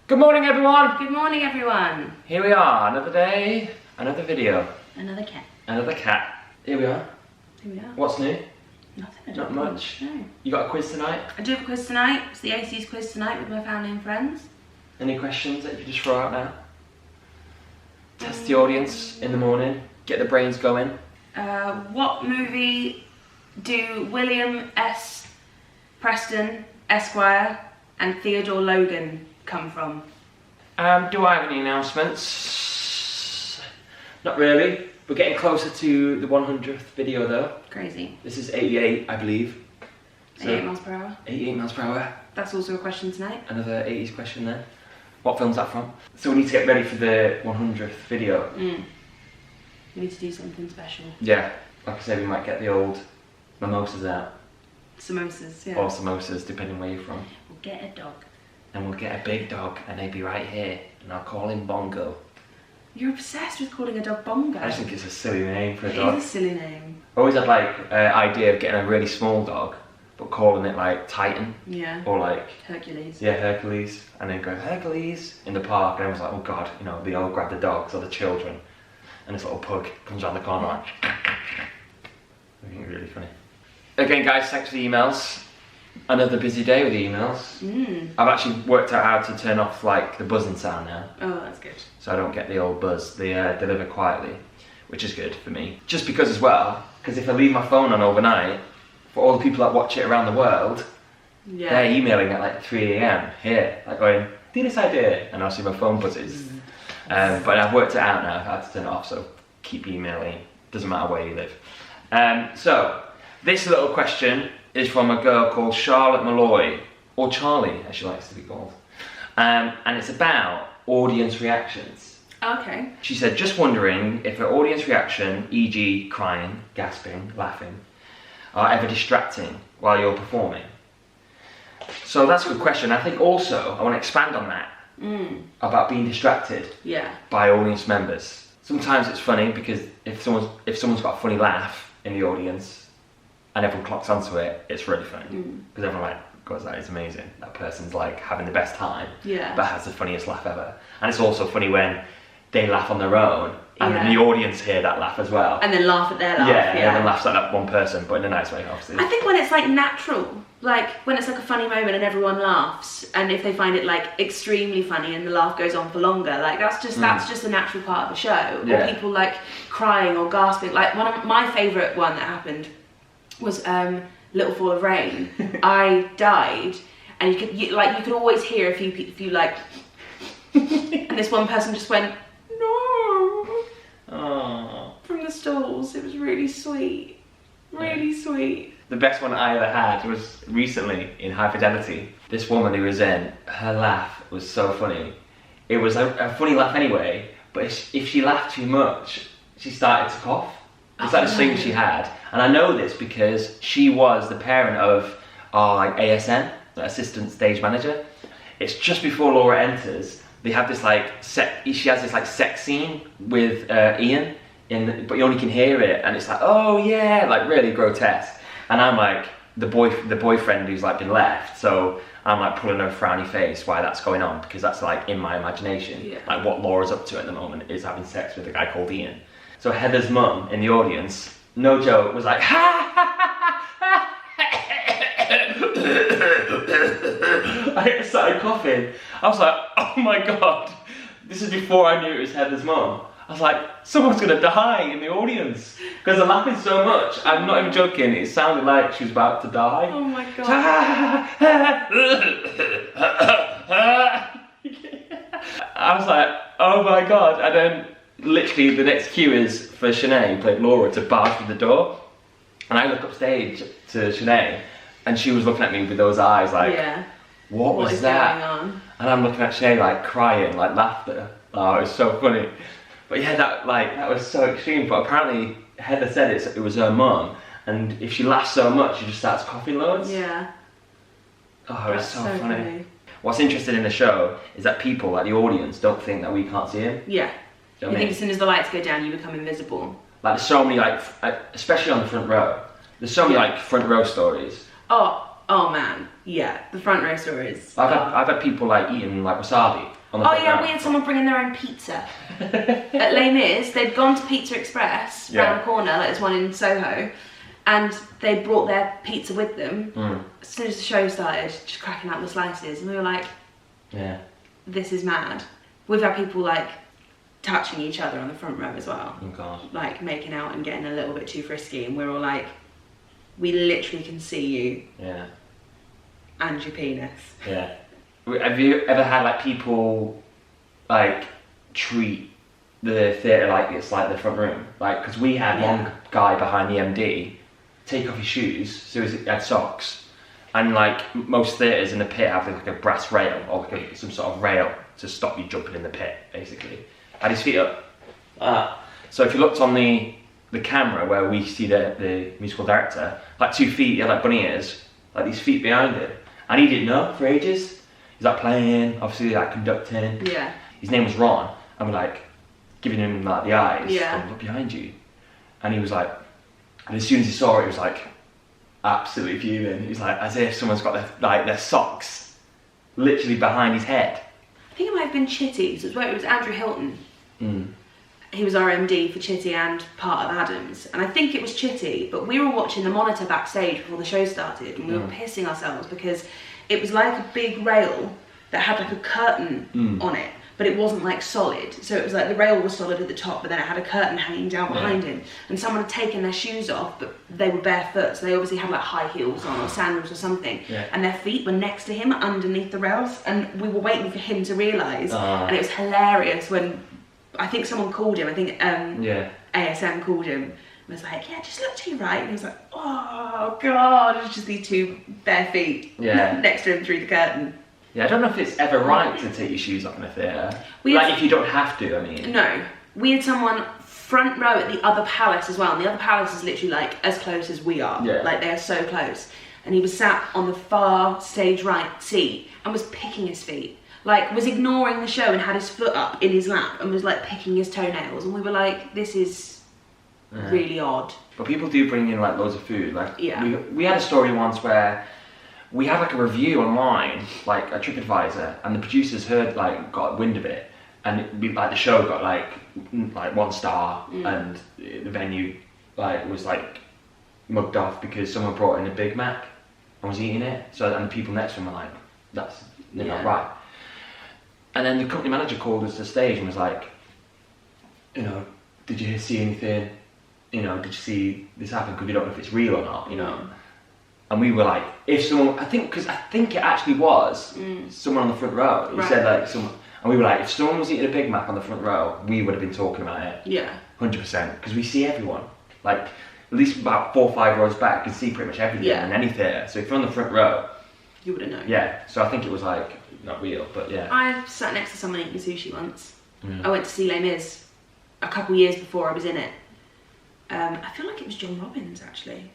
Good morning, everyone! Good morning, everyone. Here we are, another day, another video. Another cat. Another cat. Here we are. Here we are. What's new? Nothing. Not much. No. You got a quiz tonight? I do have a quiz tonight. It's the AC's quiz tonight with my family and friends. Any questions that you can just throw out now? Test the audience in the morning. Get the brains going. What movie do William S. Preston, Esquire, and Theodore Logan come from? Do I have any announcements? Not really. We're getting closer to the 100th video though. Crazy. This is 88, I believe. So 88 miles per hour. 88 miles per hour. That's also a question tonight. Another 80s question then. What film's that from? So we need to get ready for the 100th video. We need to do something special. Yeah, like I said, we might get the old mimosas out. Samosas, yeah. Or samosas, depending where you're from. We'll get a dog. And we'll get a big dog, and they'll be right here, and I'll call him Bongo. You're obsessed with calling a dog Bongo. I just think it's a silly name for a It dog. is a silly name. I always had like an idea of getting a really small dog, but calling it like Titan. Yeah. Or like... Hercules. Yeah, Hercules. And then go, Hercules, in the park, and I was like, oh god, you know, they all grab the dogs or the children. And this little pug comes around the corner like... I think it's really funny. Again guys, thanks for the emails. Another busy day with emails. I've actually worked out how to turn off like the buzzing sound now. Oh, that's good. So I don't get the old buzz. They deliver quietly, which is good for me. Just because as well, because if I leave my phone on overnight, for all the people that watch it around the world, they're emailing at like 3 AM here, like going, do this idea, and I'll see my phone buzzes. But I've worked it out now, I've had to turn it off, so keep emailing, doesn't matter where you live. So, this little question is from a girl called Charlotte Malloy, or Charlie as she likes to be called, and it's about audience reactions. Okay. She said, just wondering if an audience reaction, e.g. crying, gasping, laughing, are ever distracting while you're performing. So that's a good question. I think also, I want to expand on that, about being distracted by audience members. Sometimes it's funny because if someone's got a funny laugh in the audience, and everyone clocks onto it, it's really funny. Because everyone like, God, that is amazing. That person's like having the best time, but has the funniest laugh ever. And it's also funny when they laugh on their own, and then the audience hear that laugh as well. And then laugh at their laugh. Yeah, everyone laughs at that one person, but in a nice way, obviously. I think when it's like natural, like when it's like a funny moment and everyone laughs, and if they find it like extremely funny and the laugh goes on for longer, like that's just a natural part of the show. Or people like crying or gasping. Like one of my favourite one that happened was Little Fall of Rain. I died, and you could always hear if you like, and this one person just went no. Aww. From the stalls. It was really sweet, really sweet. The best one I ever had was recently in High Fidelity. This woman who was in, her laugh was so funny. It was a funny laugh anyway, but if she laughed too much, she started to cough. It's like a thing she had. And I know this because she was the parent of our like ASM, the assistant stage manager. It's just before Laura enters, they have this like she has this like sex scene with Ian, but you only can hear it, and it's like, oh yeah, like really grotesque. And I'm like the boyfriend who's like been left, so I'm like pulling a frowny face while that's going on, because that's like in my imagination. Like what Laura's up to at the moment is having sex with a guy called Ian. So Heather's mum in the audience, no joke, was like, ha ha ha ha. I started coughing. I was like, oh my god. This is before I knew it was Heather's mum. I was like, someone's gonna die in the audience. Because they're laughing so much. I'm not even joking, it sounded like she was about to die. Oh my god. I was like, oh my god. And then literally the next cue is for Shanae, who played Laura, to barge through the door. And I look upstage to Shanae, and she was looking at me with those eyes like, what was that? Going on? And I'm looking at Shanae like crying, like laughter. Oh, it was so funny. But yeah, that was so extreme. But apparently Heather said it was her mum, and if she laughs so much, she just starts coughing loads. Yeah. Oh, it was so funny. What's interesting in the show is that people, like the audience, don't think that we can't see him. Yeah. You think as soon as the lights go down, you become invisible. Like there's so many like, especially on the front row, there's so many like front row stories. Oh man, yeah, the front row stories. I've had people like eating like wasabi, on the Oh yeah, we had someone bring in their own pizza. At Les Mis, they'd gone to Pizza Express round the corner, like there's one in Soho, and they brought their pizza with them. As soon as the show started, just cracking out the slices, and we were like, this is mad. We've had people like touching each other on the front row as well. Oh god. Like making out and getting a little bit too frisky, and we're all like, we literally can see you. Yeah. And your penis. Yeah. Have you ever had like people like treat the theatre like it's like the front room? Like, because we had one guy behind the MD take off his shoes, so he had socks, and like most theatres in the pit have like a brass rail or like some sort of rail to stop you jumping in the pit, basically. Had his feet up. So if you looked on the camera where we see the musical director, like 2 feet, he had like bunny ears, like these feet behind him, and he didn't know for ages. He's like playing, obviously like conducting. Yeah. His name was Ron, and we're like giving him like the eyes. Yeah. Going, look behind you. And he was like, and as soon as he saw it, he was like absolutely fuming. He was like, as if someone's got their socks literally behind his head. I think it might have been Chitty. So it was Andrew Hilton. He was our MD for Chitty and part of Adams, and I think it was Chitty. But we were watching the monitor backstage before the show started, and we were pissing ourselves because it was like a big rail that had like a curtain on it, but it wasn't like solid. So it was like the rail was solid at the top, but then it had a curtain hanging down behind him. And someone had taken their shoes off, but they were barefoot, so they obviously had like high heels on or sandals or something. And their feet were next to him underneath the rails, and we were waiting for him to realise. And it was hilarious when I think someone called him. I think ASM called him. And was like, yeah, just look to your right. And he was like, oh god, it was just these 2 bare feet next to him through the curtain. Yeah, I don't know if it's ever right to take your shoes off in a theatre. Like, if you don't have to, I mean. No. We had someone front row at the other palace as well, and the other palace is literally like as close as we are. Like, they are so close. And he was sat on the far stage right seat and was picking his feet. Like, was ignoring the show and had his foot up in his lap and was like picking his toenails. And we were like, this is really odd. But people do bring in like loads of food. Like, we had a story once where we had like a review online, like a TripAdvisor, and the producers got wind of it, and the show got like 1 star, and the venue was like mugged off because someone brought in a Big Mac and was eating it. So, and the people next to him were like, that's not right. And then the company manager called us to the stage and was like, you know, did you see anything? You know, did you see this happen? Because we don't know if it's real or not, you know. And we were like, if someone, I think it actually was someone on the front row. He said like someone, and we were like, if someone was eating a Big Mac on the front row, we would have been talking about it. Yeah. 100%, because we see everyone. Like, at least about 4 or 5 rows back, you can see pretty much everything in any theatre. So if you're on the front row, you would have known. Yeah. So I think it was like not real, but yeah. I sat next to someone eating sushi once. I went to see Les Mis a couple years before I was in it. I feel like it was John Robbins actually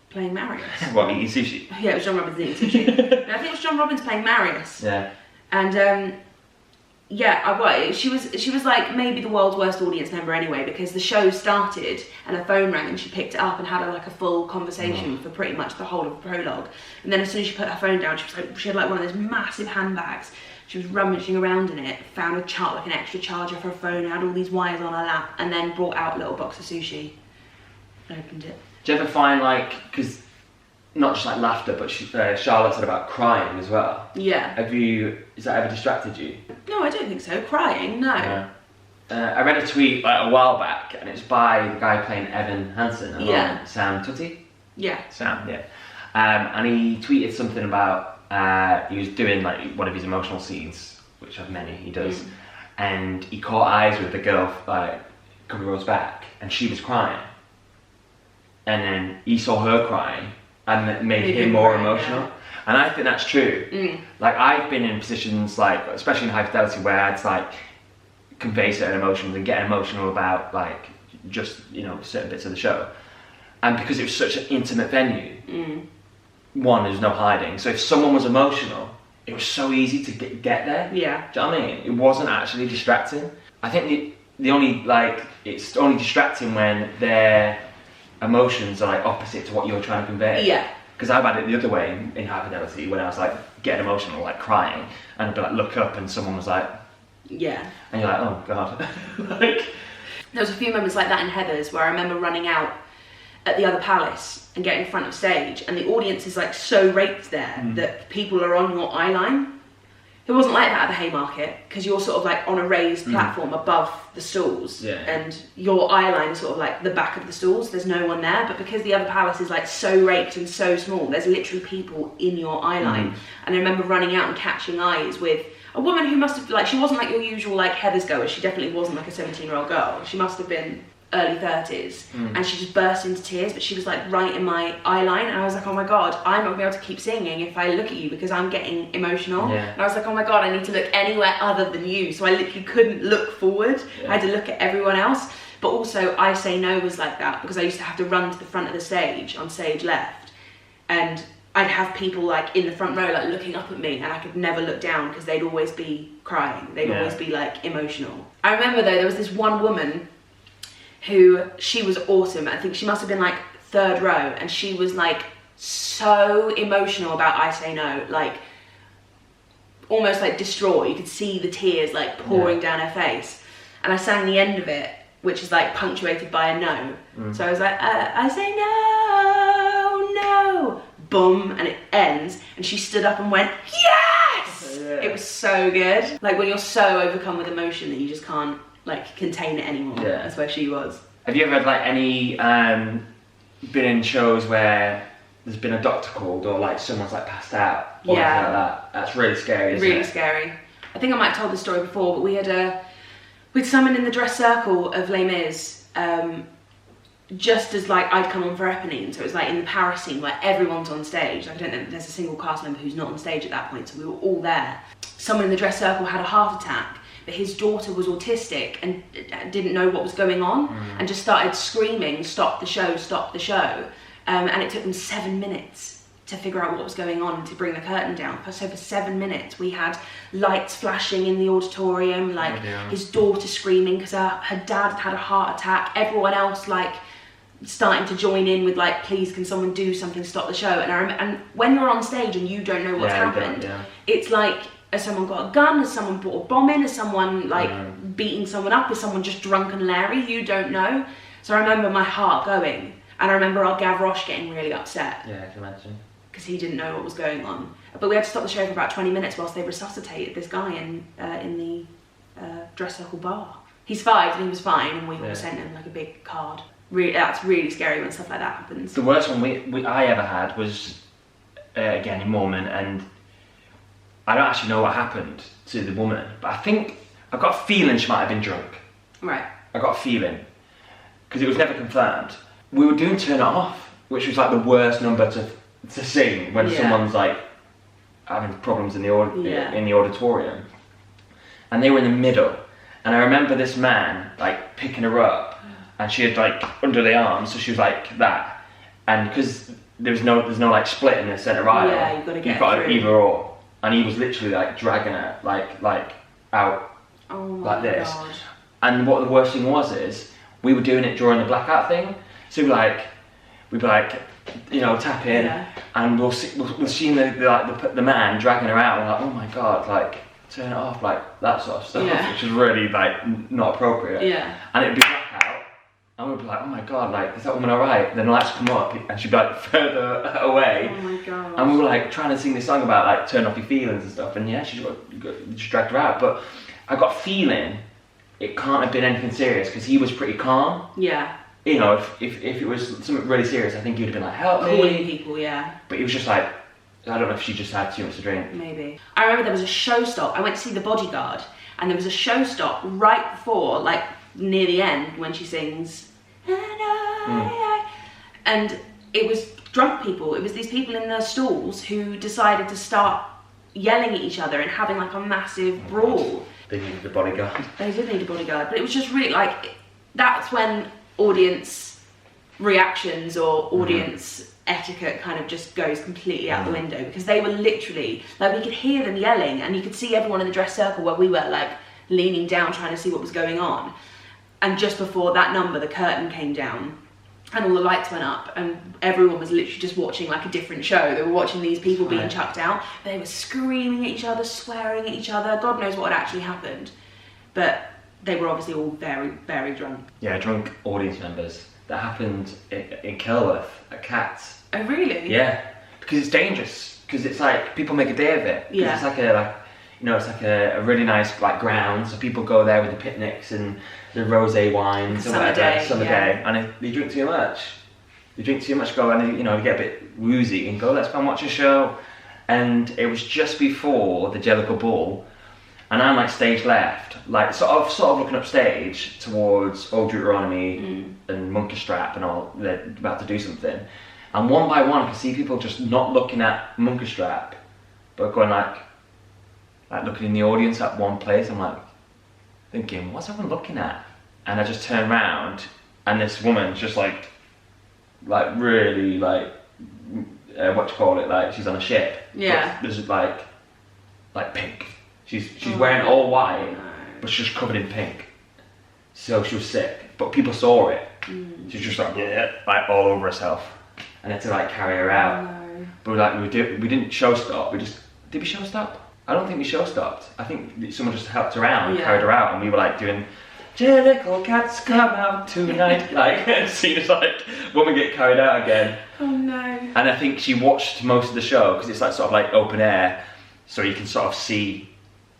playing Marius. What, eating sushi? Yeah, it was John Robbins eating sushi. No, I think it was John Robbins playing Marius. Yeah. And she was like maybe the world's worst audience member anyway, because the show started and her phone rang and she picked it up and had a full conversation for pretty much the whole of the prologue. And then as soon as she put her phone down, she had like one of those massive handbags. She was rummaging around in it, found an extra charger for her phone, had all these wires on her lap, and then brought out a little box of sushi. And opened it. Do you ever find because not just like laughter, but Charlotte said about crying as well. Yeah. Has that ever distracted you? No, I don't think so. Crying, no. Yeah. I read a tweet a while back, and it's by the guy playing Evan Hansen, Sam Tutty. Yeah. Sam, yeah. And he tweeted something about he was doing like one of his emotional scenes, which of many he does, and he caught eyes with the girl like a couple of rows back, and she was crying, and then he saw her crying, and it made him more emotional. Yeah. And I think that's true. Like, I've been in positions like, especially in High Fidelity, where I'd like convey certain emotions and get emotional about like just, you know, certain bits of the show. And because it was such an intimate venue, one, there's no hiding. So if someone was emotional, it was so easy to get there. Yeah. Do you know what I mean? It wasn't actually distracting. I think the only it's only distracting when their emotions are like opposite to what you're trying to convey. Yeah. Because I've had it the other way in High Fidelity, when I was like getting emotional, like crying, and I'd be like, look up, and someone was like, yeah. And you're like, oh god. Like, there was a few moments like that in Heathers where I remember running out at the other palace and getting in front of stage, and the audience is like so raked there that people are on your eye line. It wasn't like that at the Haymarket, because you're sort of like on a raised platform above the stalls, and your eye line is sort of like the back of the stalls. There's no one there, but because the other palace is like so raked and so small, there's literally people in your eye line. And I remember running out and catching eyes with a woman who must have, like, she wasn't like your usual like Heathers goer. She definitely wasn't like a 17-year-old girl. She must have been early 30s, and she just burst into tears, but she was like right in my eye line, and I was like, oh my god, I'm not gonna be able to keep singing if I look at you, because I'm getting emotional. And I was like, oh my god, I need to look anywhere other than you. So I literally couldn't look forward. I had to look at everyone else. But also I Say No was like that, because I used to have to run to the front of the stage on stage left, and I'd have people like in the front row like looking up at me, and I could never look down because they'd always be crying. They'd always be like emotional. I remember though, there was this one woman who, she was awesome. I think she must have been like third row, and she was like so emotional about I Say No, like almost like distraught. You could see the tears like pouring down her face, and I sang the end of it, which is like punctuated by a no. So I was like, I say no, no, boom, and it ends, and she stood up and went, yes! It was so good. Like when you're so overcome with emotion that you just can't like contain it anymore. That's where she was. Have you ever had like any been in shows where there's been a doctor called, or like someone's like passed out, or anything like that? That's really scary, isn't it? Really scary. I think I might have told this story before, but we had someone in the dress circle of Les Mis, just as like I'd come on for Eponine, so it was like in the Paris scene where everyone's on stage. Like, I don't think there's a single cast member who's not on stage at that point, so we were all there. Someone in the dress circle had a heart attack, but his daughter was autistic and didn't know what was going on, and just started screaming, stop the show, stop the show. And it took them 7 minutes to figure out what was going on and to bring the curtain down. So for 7 minutes we had lights flashing in the auditorium, like his daughter screaming because her dad had a heart attack, everyone else like starting to join in with like, please can someone do something, stop the show. And when you're on stage and you don't know what's happened, it's like, has someone got a gun? Has someone brought a bomb in? Has someone like beating someone up? Is someone just drunk and Larry? You don't know. So I remember my heart going, and I remember our Gavroche getting really upset. Yeah, I can imagine. Because he didn't know what was going on. But we had to stop the show for about 20 minutes whilst they resuscitated this guy in the dress circle bar. He's 5 and he was fine, and we all sent him like a big card. Really, that's really scary when stuff like that happens. The worst one I ever had was again in Mormon, and I don't actually know what happened to the woman, but I think I've got a feeling she might have been drunk. Right. I got a feeling, because it was never confirmed. We were doing Turn It Off, which was like the worst number to sing when someone's like having problems in the auditorium, and they were in the middle. And I remember this man like picking her up, and she had like under the arms, so she was like that, and because there's no like split in the centre aisle, you've got an either or, and he was literally like dragging her like out like this. God. And what the worst thing was is we were doing it during the blackout thing, so we'd be like, you know, tap in, and we'll see the man dragging her out, and we're like, oh my god, like turn it off, like that sort of stuff, which is really like not appropriate. And it'd be blackout, and we'd be like, oh my god, like is that woman alright? Then the lights come up, and she'd be like further away. Oh my god. And we were like trying to sing this song about like turn off your feelings and stuff, and she just dragged her out. But I got a feeling it can't have been anything serious, because he was pretty calm. You know, if it was something really serious, I think he would have been like, help me. Calling people, But he was just like, I don't know if she just had too much to drink. Maybe. I remember there was a show stop. I went to see The Bodyguard, and there was a show stop right before, like near the end, when she sings, and it was drunk people. It was these people in their stalls who decided to start yelling at each other and having like a massive brawl. They needed a bodyguard. They did need a bodyguard, but it was just really like, that's when audience reactions or audience etiquette kind of just goes completely out the window, because they were literally like, we could hear them yelling, and you could see everyone in the dress circle where we were like leaning down trying to see what was going on. And just before that number, the curtain came down, and all the lights went up, and everyone was literally just watching like a different show. They were watching these people being chucked out. They were screaming at each other, swearing at each other. God knows what had actually happened. But they were obviously all very, very drunk. Yeah, drunk audience members. That happened in Kilworth at Cats. Oh, really? Yeah, because it's dangerous. Because it's like, people make a day of it. Yeah. It's like a really nice like ground, so people go there with the picnics and the rosé wines or whatever, summer day, and if they drink too much, go and you get a bit woozy and go, let's go and watch a show. And it was just before the Jellicle Ball, and I'm like stage left, like sort of looking up stage towards Old Deuteronomy and Monkey Strap and all. They're about to do something, and one by one I can see people just not looking at Monkey Strap, but going like looking in the audience at one place. I'm like thinking, what's everyone looking at? And I just turn around, and this woman's just like really what you call it, like she's on a ship. Yeah. But there's like pink. She's wearing all white, but she's covered in pink. So she was sick, but people saw it. She was just like all over herself, and had to like carry her out. No. But we didn't show stop. Did we show stop? I don't think we show stopped. I think someone just helped her out and carried her out, and we were like doing Jellicle Cats come out tonight. Like, seeing this like woman get carried out again. Oh no. And I think she watched most of the show because it's like sort of like open air, so you can sort of see,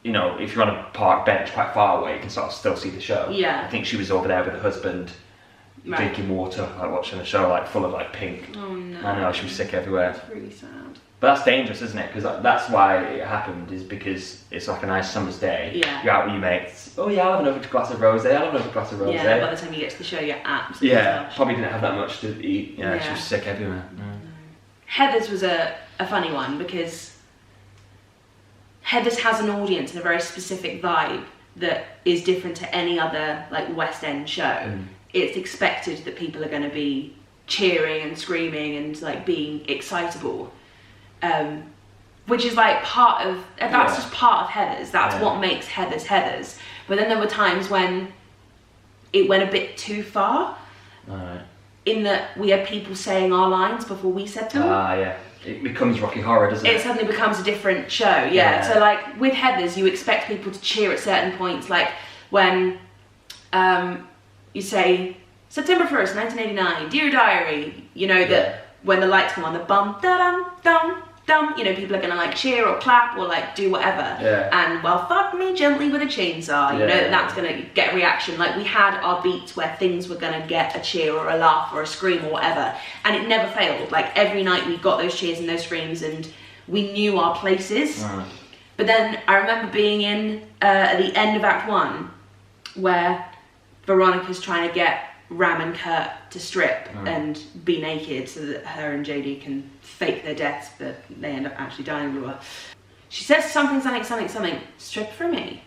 if you're on a park bench quite far away, you can sort of still see the show. Yeah. I think she was over there with her husband, drinking water, like watching the show, like full of like pink. Oh no. I know, she was sick everywhere. That's really sad. But that's dangerous, isn't it? Because that's why it happened, is because it's like a nice summer's day. Yeah. You're out with your mates. Oh yeah, I'll have another glass of rosé. I'll have another glass of rosé. Yeah, by the time you get to the show, you're absolutely flushed. Probably didn't have that much to eat. Yeah, she was sick everywhere. No. Heather's was a funny one, because Heather's has an audience and a very specific vibe that is different to any other like West End show. It's expected that people are going to be cheering and screaming and like being excitable. Which is like part of, that's just part of Heather's. That's what makes Heather's. But then there were times when it went a bit too far. Alright. In that we had people saying our lines before we said them. Yeah. It becomes Rocky Horror, doesn't it? It suddenly becomes a different show, So like with Heather's, you expect people to cheer at certain points, like when you say September 1st, 1989, Dear Diary, that when the lights come on, the bum, da-dum, dum, dum, people are gonna like cheer or clap or like do whatever. And well, fuck me gently with a chainsaw, that's gonna get a reaction. Like we had our beats where things were gonna get a cheer or a laugh or a scream or whatever, and it never failed. Like every night we got those cheers and those screams, and we knew our places. But then I remember being in at the end of Act 1 where Veronica's trying to get Ram and Kurt to strip and be naked so that her and JD can fake their deaths, but they end up actually dying. She says something, strip for me.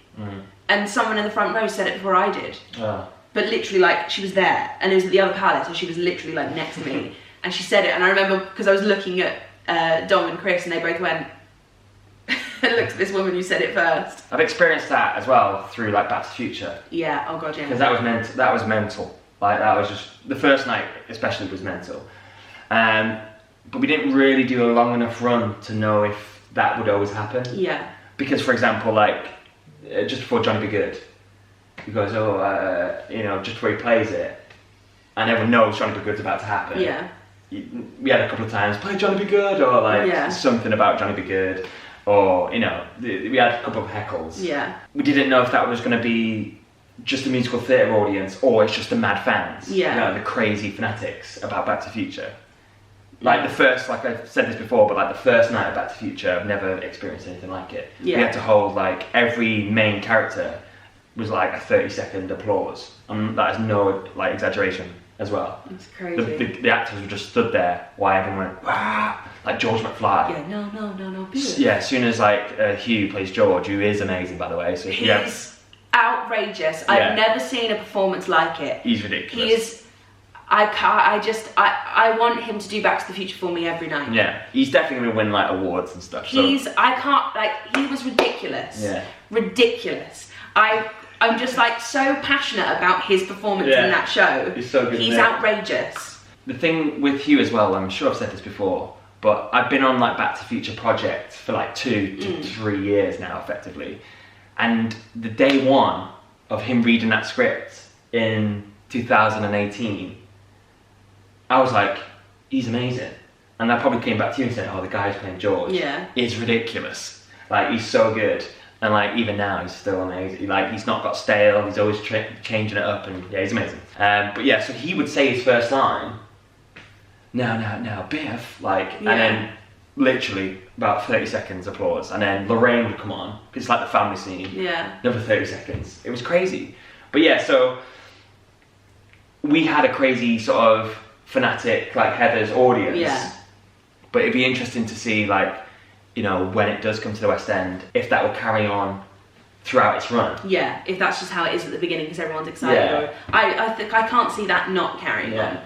And someone in the front row said it before I did. But literally, like, she was there, and it was at the other pallet, so she was literally like next to me, and she said it, and I remember because I was looking at Dom and Chris, and they both went and looked at this woman who said it first. I've experienced that as well through like Back to the Future. Yeah, oh god, yeah. Because that was mental. Like that was just, the first night especially was mental. But we didn't really do a long enough run to know if that would always happen. Yeah. Because for example, like, just before Johnny Be Good, he goes, just before he plays it, and everyone knows Johnny Be Good's about to happen. Yeah. We had a couple of times, play Johnny Be Good, or like something about Johnny Be Good, or, we had a couple of heckles. Yeah. We didn't know if that was going to be just a musical theatre audience, or it's just the mad fans, the crazy fanatics about Back to the Future. Like the first, like I've said this before, but like the first night of Back to the Future, I've never experienced anything like it. We had to hold, like, every main character was like a 30-second applause, and that is no like exaggeration as well. It's crazy. The actors were just stood there while everyone went, "Wah!" Like George McFly. Yeah, no. Yeah, as soon as like Hugh plays George, who is amazing by the way. So he's outrageous. I've never seen a performance like it. He's ridiculous. He is. I want him to do Back to the Future for me every night. Yeah, he's definitely gonna win like awards and stuff. He was ridiculous. Yeah. Ridiculous. I'm just like so passionate about his performance in that show. He's so good. He's outrageous. the thing with Hugh as well, I'm sure I've said this before, but I've been on like Back to the Future project for like 2 to 3 years now, effectively. And the day one of him reading that script in 2018, I was like, he's amazing. And I probably came back to you and said, oh, the guy who's playing George is ridiculous. Like, he's so good. And like, even now, he's still amazing. Like, he's not got stale, he's always changing it up, and yeah, he's amazing. But yeah, so he would say his first line, now, Biff, like, and then literally about 30 seconds applause, and then Lorraine would come on, because it's like the family scene. Yeah. Another 30 seconds. It was crazy. But yeah, so we had a crazy sort of fanatic, like Heather's audience. Yeah. But it'd be interesting to see, like, you know, when it does come to the West End, if that will carry on throughout its run. Yeah, if that's just how it is at the beginning because everyone's excited. Yeah. Or, I think I can't see that not carrying on.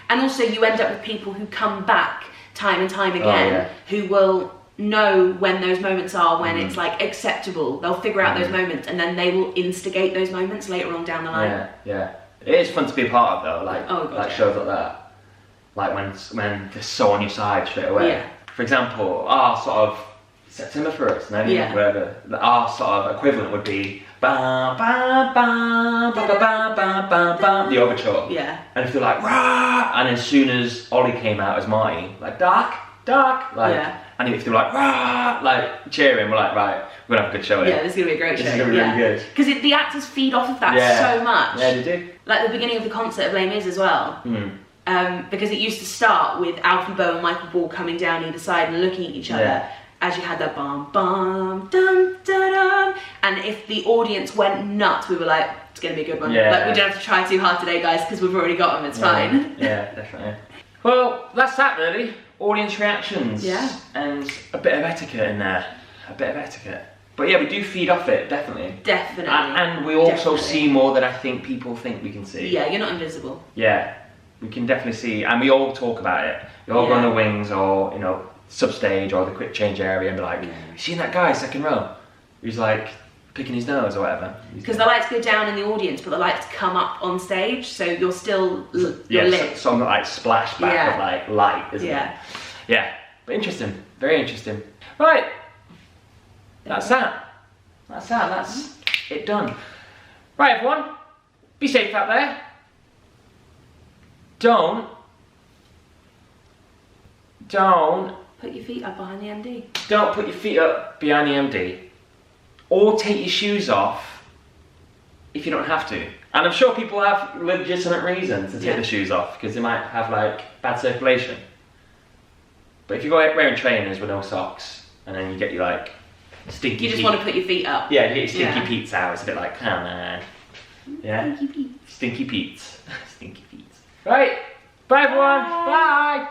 And also you end up with people who come back time and time again who will know when those moments are, when it's like acceptable. They'll figure out those moments and then they will instigate those moments later on down the line. Yeah. It is fun to be a part of though, like shows like that. Like when they're so on your side straight away. Yeah. For example, our sort of September for us, whatever. Our sort of equivalent would be ba ba ba ba ba ba ba ba ba, the overture. Yeah. And if they're like rah, and as soon as Ollie came out as Marty, like dark, like, and if they're like rah, like cheering, we're like right, we're gonna have a good show here. Yeah, this is gonna be a great show. This is gonna be really good. Because the actors feed off of that so much. Yeah, they do. Like the beginning of the concert of Les Mis as well. Because it used to start with Alfie Boe and Michael Ball coming down either side and looking at each other as you had that bum bum dum da dum, and if the audience went nuts, we were like, it's gonna be a good one. Like we don't have to try too hard today, guys, because we've already got them. It's fine. Yeah, definitely. Well, that's that really. Audience reactions. Yeah. And a bit of etiquette in there. A bit of etiquette. But yeah, we do feed off it, definitely. Definitely. And we also see more than I think people think we can see. Yeah, you're not invisible. Yeah. We can definitely see, and we all talk about it. We all go on the wings or, you know, substage or the quick change area and be like, you seen that guy second row? Who's like picking his nose or whatever. Because the lights go down in the audience, but the lights come up on stage, so you're still lit. Some like splashback of like light, isn't it? Yeah. But interesting. Very interesting. Right. That's that. That's it done. Right, everyone. Be safe out there. Don't put your feet up behind the MD. Don't put your feet up behind the MD. Or take your shoes off if you don't have to. And I'm sure people have legitimate reasons to take the shoes off because they might have like bad circulation. But if you go wearing trainers with no socks and then you get your like stinky You just want to put your feet up. Yeah, you get your stinky Pete's out. It's a bit like, come on. Yeah? Stinky Pete's. Stinky Pete's. Stinky Pete's. Right. Bye everyone. Bye.